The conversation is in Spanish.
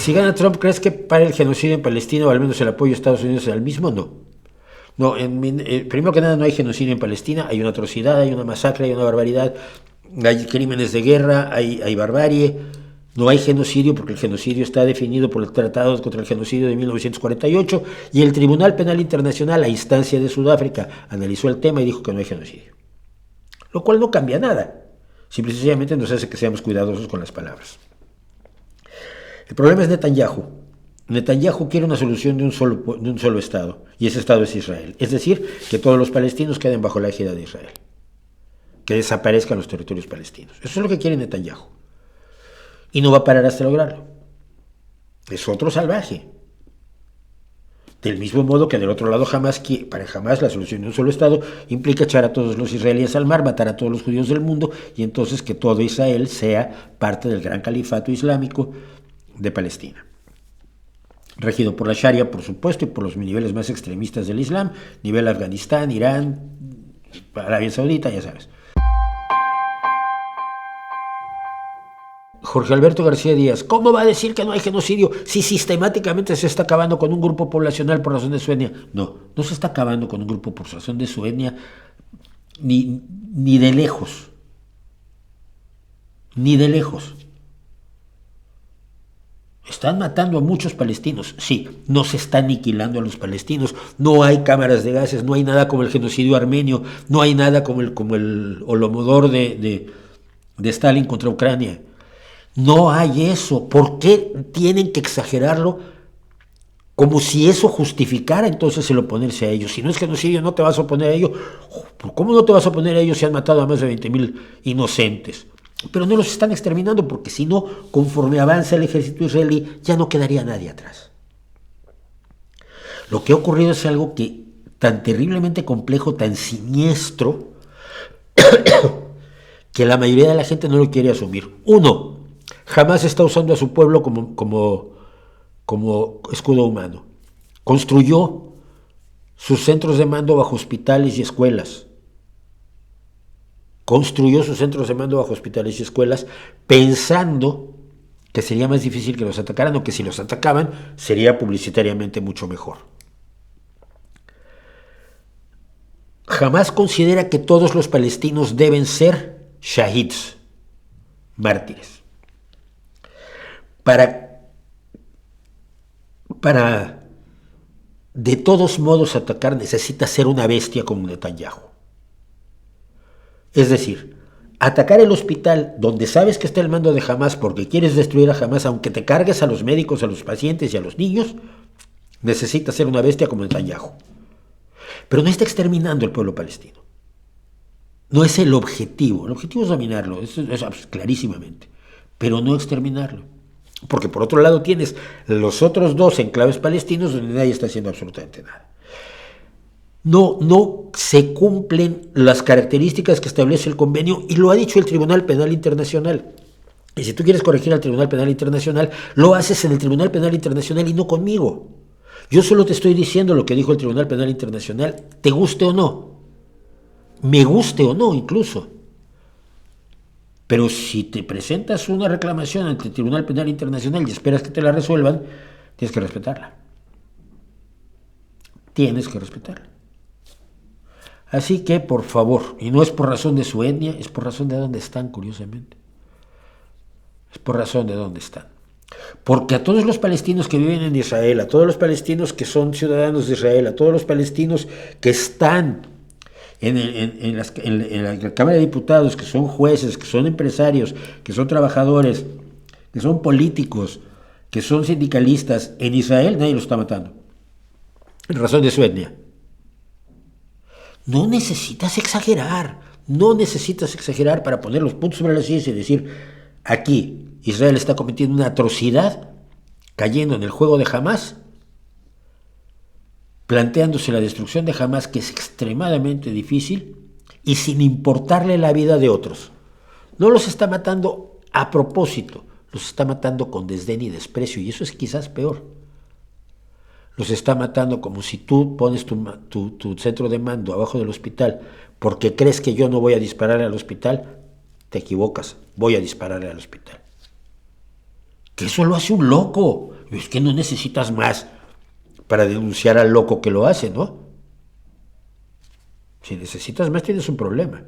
Si gana Trump, ¿crees que para el genocidio en Palestina o al menos el apoyo de Estados Unidos al mismo? No. No, primero que nada no hay genocidio en Palestina, hay una atrocidad, hay una masacre, hay una barbaridad, hay crímenes de guerra, hay barbarie. No hay genocidio porque el genocidio está definido por el Tratado contra el Genocidio de 1948 y el Tribunal Penal Internacional, a instancia de Sudáfrica, analizó el tema y dijo que no hay genocidio. Lo cual no cambia nada, simple y sencillamente nos hace que seamos cuidadosos con las palabras. El problema es Netanyahu. Netanyahu quiere una solución de un solo Estado, y ese Estado es Israel. Es decir, que todos los palestinos queden bajo la égida de Israel, que desaparezcan los territorios palestinos. Eso es lo que quiere Netanyahu. Y no va a parar hasta lograrlo. Es otro salvaje. Del mismo modo que del otro lado para Hamás la solución de un solo Estado implica echar a todos los israelíes al mar, matar a todos los judíos del mundo y entonces que todo Israel sea parte del gran califato islámico de Palestina. Regido por la Sharia, por supuesto, y por los niveles más extremistas del Islam, nivel Afganistán, Irán, Arabia Saudita, ya sabes. Jorge Alberto García Díaz, ¿cómo va a decir que no hay genocidio si sistemáticamente se está acabando con un grupo poblacional por razón de su etnia? No, no se está acabando con un grupo por razón de su etnia, ni de lejos. Ni de lejos. Están matando a muchos palestinos. Sí, no se está aniquilando a los palestinos. No hay cámaras de gases, no hay nada como el genocidio armenio, no hay nada como el Holodomor de Stalin contra Ucrania. No hay eso. ¿Por qué tienen que exagerarlo? Como si eso justificara entonces el oponerse a ellos. Si no es genocidio, no te vas a oponer a ellos. ¿Cómo no te vas a oponer a ellos si han matado a más de 20,000 inocentes? Pero no los están exterminando porque si no, conforme avanza el ejército israelí, ya no quedaría nadie atrás. Lo que ha ocurrido es algo que tan terriblemente complejo, tan siniestro, que la mayoría de la gente no lo quiere asumir. Uno, Hamás está usando a su pueblo como escudo humano. Construyó sus centros de mando bajo hospitales y escuelas. Construyó sus centros de mando bajo hospitales y escuelas pensando que sería más difícil que los atacaran o que si los atacaban sería publicitariamente mucho mejor. Hamás considera que todos los palestinos deben ser shahids, mártires. Para de todos modos atacar necesita ser una bestia como Netanyahu. Es decir, atacar el hospital donde sabes que está el mando de Hamás porque quieres destruir a Hamás, aunque te cargues a los médicos, a los pacientes y a los niños, necesita ser una bestia como Netanyahu. Pero no está exterminando el pueblo palestino. No es el objetivo. El objetivo es dominarlo, eso es clarísimamente, pero no exterminarlo. Porque por otro lado tienes los otros dos enclaves palestinos donde nadie está haciendo absolutamente nada. No se cumplen las características que establece el convenio y lo ha dicho el Tribunal Penal Internacional. Y si tú quieres corregir al Tribunal Penal Internacional, lo haces en el Tribunal Penal Internacional y no conmigo. Yo solo te estoy diciendo lo que dijo el Tribunal Penal Internacional, te guste o no, me guste o no incluso. Pero si te presentas una reclamación ante el Tribunal Penal Internacional y esperas que te la resuelvan, tienes que respetarla. Tienes que respetarla. Así que, por favor, y no es por razón de su etnia, es por razón de dónde están, curiosamente. Es por razón de dónde están. Porque a todos los palestinos que viven en Israel, a todos los palestinos que son ciudadanos de Israel, a todos los palestinos que están en la Cámara de Diputados, que son jueces, que son empresarios, que son trabajadores, que son políticos, que son sindicalistas, en Israel nadie los está matando. En razón de su etnia. No necesitas exagerar para poner los puntos sobre las sillas y decir, aquí Israel está cometiendo una atrocidad, cayendo en el juego de Hamás, planteándose la destrucción de Hamás, que es extremadamente difícil, y sin importarle la vida de otros. No los está matando a propósito, los está matando con desdén y desprecio, y eso es quizás peor. Los está matando como si tú pones tu centro de mando abajo del hospital porque crees que yo no voy a dispararle al hospital. Te equivocas, voy a dispararle al hospital. Que eso lo hace un loco, Es que no necesitas más para denunciar al loco que lo hace, ¿no? Si necesitas más, tienes un problema.